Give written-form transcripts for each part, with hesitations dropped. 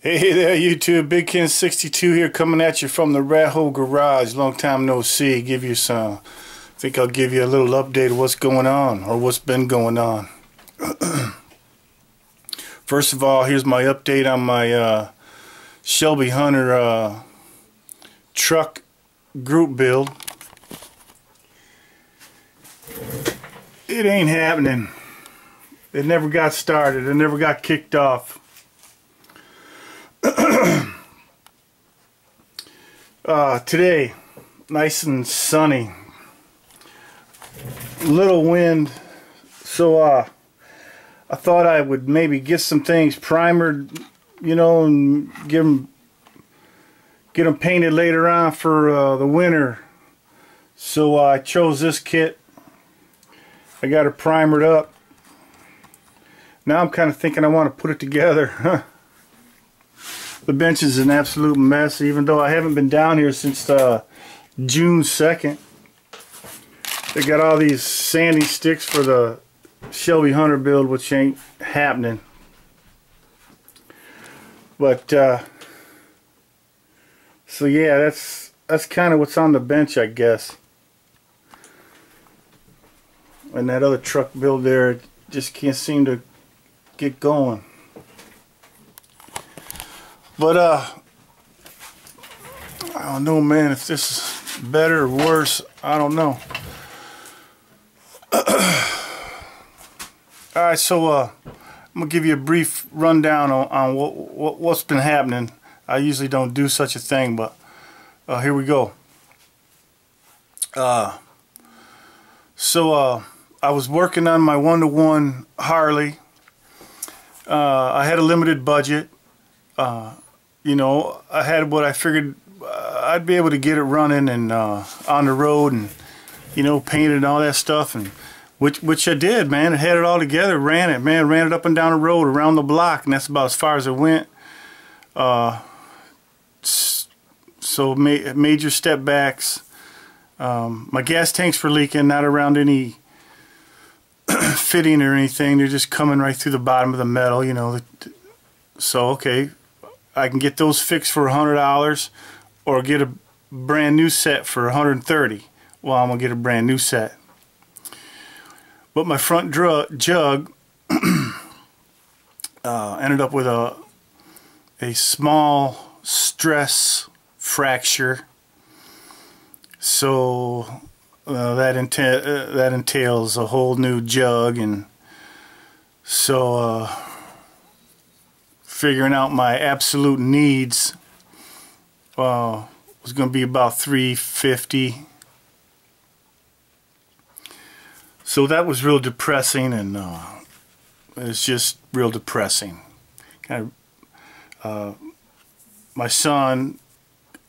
Hey there YouTube, Big Ken 62 here coming at you from the Rat Hole Garage. Long time no see. I think I'll give you a little update of what's going on, or what's been going on. First of all, here's my update on my Shelby Hunter truck group build. It ain't happening. It never got started. It never got kicked off. Today, nice and sunny, little wind, so I thought I would maybe get some things primered, you know, and get them painted later on for the winter. So I chose this kit. I got it primered up. Now I'm kind of thinking I want to put it together. The bench is an absolute mess, even though I haven't been down here since June 2nd. They got all these sandy sticks for the Shelby Hunter build, which ain't happening. But so yeah, that's kind of what's on the bench, I guess. And that other truck build there just can't seem to get going. But I don't know, man, if this is better or worse. I don't know. Alright, so I'm gonna give you a brief rundown on what's been happening. I usually don't do such a thing, but here we go. So I was working on my 1-to-1 Harley. I had a limited budget. You know, I had what I figured I'd be able to get it running and on the road, and you know, painted and all that stuff, and which I did, man. I had it all together, ran it up and down the road, around the block, and that's about as far as it went. So major step backs. My gas tanks were leaking, not around any fitting or anything. They're just coming right through the bottom of the metal, you know. So okay, I can get those fixed for $100, or get a brand new set for $130. Well, I'm gonna get a brand new set. But my front jug ended up with a small stress fracture. So that entails a whole new jug, and so figuring out my absolute needs was going to be about $350. So that was real depressing, and it's just real depressing. My son,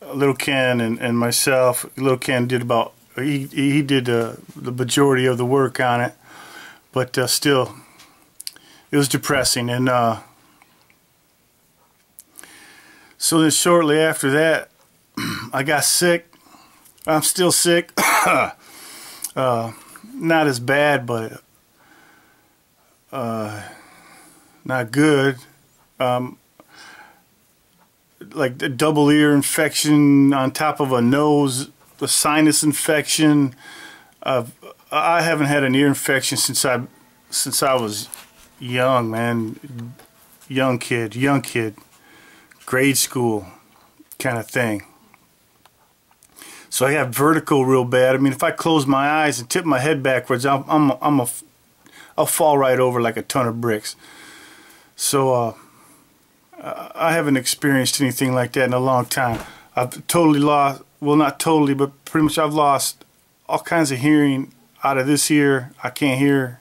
Little Ken, and myself, Little Ken did about he did the majority of the work on it, but still, it was depressing. And so then shortly after that, I got sick. I'm still sick. Not as bad, but not good. Like the double ear infection on top of a nose, the sinus infection. I haven't had an ear infection since I was young, man. Young kid. Grade school kind of thing. So I have vertigo real bad. I mean, if I close my eyes and tip my head backwards, I'll fall right over like a ton of bricks. So I haven't experienced anything like that in a long time. I've totally lost, well, not totally, but pretty much I've lost all kinds of hearing out of this ear. I can't hear.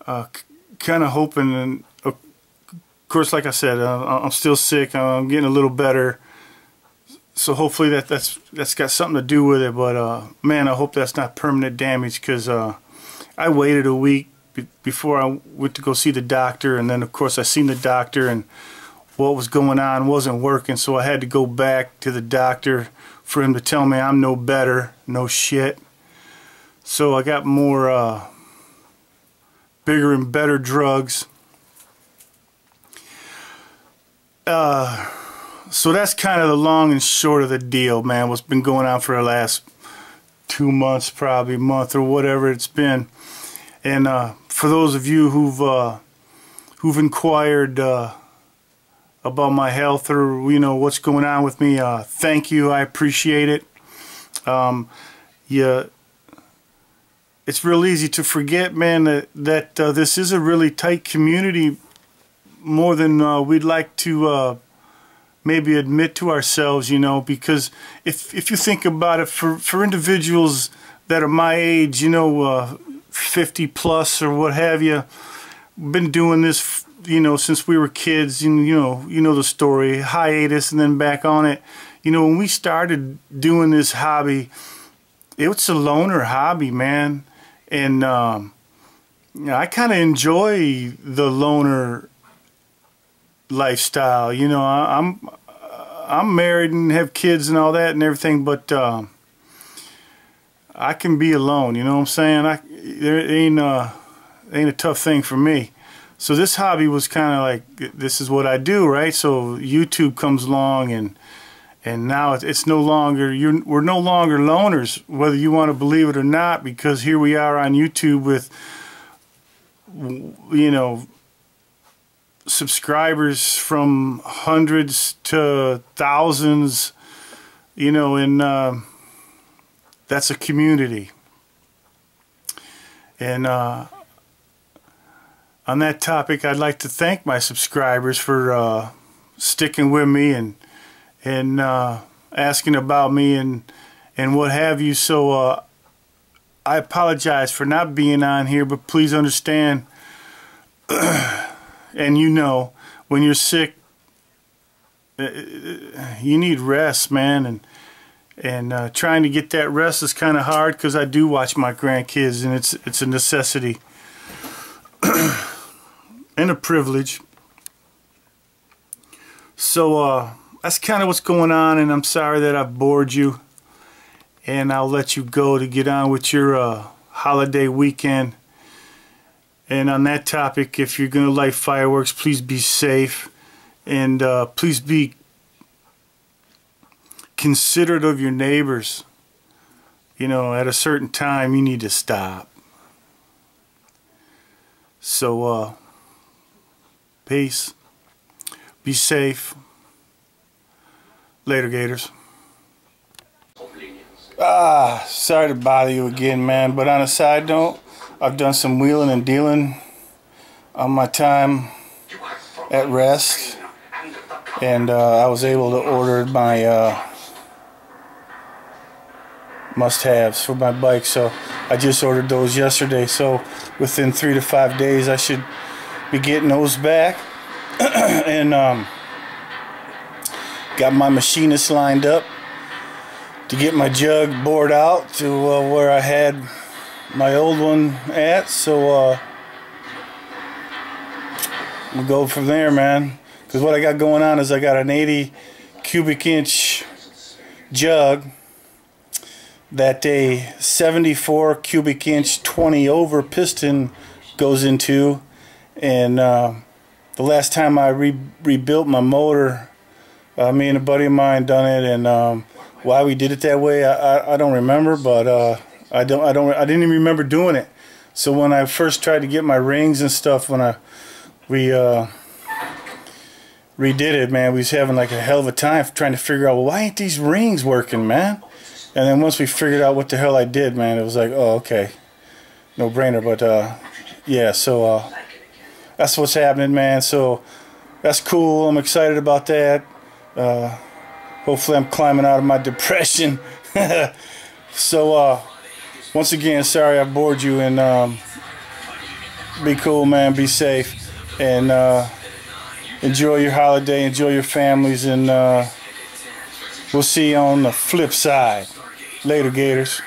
Kind of hoping, and of course, like I said, I'm still sick. I'm getting a little better. So hopefully that's got something to do with it. But man, I hope that's not permanent damage, because I waited a week before I went to go see the doctor, and then of course I seen the doctor, and what was going on wasn't working, so I had to go back to the doctor for him to tell me I'm no better, no shit. So I got more bigger and better drugs. So that's kind of the long and short of the deal, man. What's been going on for the last 2 months, probably month or whatever it's been. And for those of you who've inquired about my health, or what's going on with me, thank you. I appreciate it. Yeah, it's real easy to forget, man, that this is a really tight community, more than we'd like to maybe admit to ourselves, because if you think about it, for individuals that are my age, 50 plus or what have you, been doing this, since we were kids, and you know the story, hiatus and then back on it. When we started doing this hobby, it was a loner hobby, man, and I kind of enjoy the loner lifestyle. I'm married and have kids and all that and everything, but I can be alone. You know what I'm saying? There ain't a tough thing for me. So this hobby was kind of like, this is what I do, right? So YouTube comes along, and now it's no longer, we're no longer loners, whether you want to believe it or not, because here we are on YouTube with, subscribers from hundreds to thousands, and that's a community. And on that topic, I'd like to thank my subscribers for sticking with me and asking about me and what have you. So I apologize for not being on here, but please understand, and when you're sick, you need rest, man, and trying to get that rest is kind of hard, because I do watch my grandkids, and it's a necessity and a privilege. So that's kind of what's going on, and I'm sorry that I've bored you, and I'll let you go to get on with your holiday weekend. And on that topic, if you're going to light fireworks, please be safe, and please be considerate of your neighbors. At a certain time, you need to stop. So, peace. Be safe. Later, Gators. Sorry to bother you again, man, but on a side note, I've done some wheeling and dealing on my time at rest, and I was able to order my must-haves for my bike. So I just ordered those yesterday, so within 3 to 5 days I should be getting those back. And got my machinist lined up to get my jug bored out to where I had my old one at. So we'll go from there, man, because what I got going on is I got an 80 cubic inch jug that a 74 cubic inch 20 over piston goes into, and the last time I rebuilt my motor, me and a buddy of mine done it, and why we did it that way, I don't remember, but I didn't even remember doing it. So when I first tried to get my rings and stuff, when we redid it, man, we was having like a hell of a time trying to figure out, well, why ain't these rings working, man? And then once we figured out what the hell I did, man, it was like, oh, okay, no brainer. But yeah, so that's what's happening, man. So that's cool. I'm excited about that. Hopefully I'm climbing out of my depression. So once again, sorry I bored you, and be cool, man, be safe, and enjoy your holiday, enjoy your families, and we'll see you on the flip side. Later, Gators.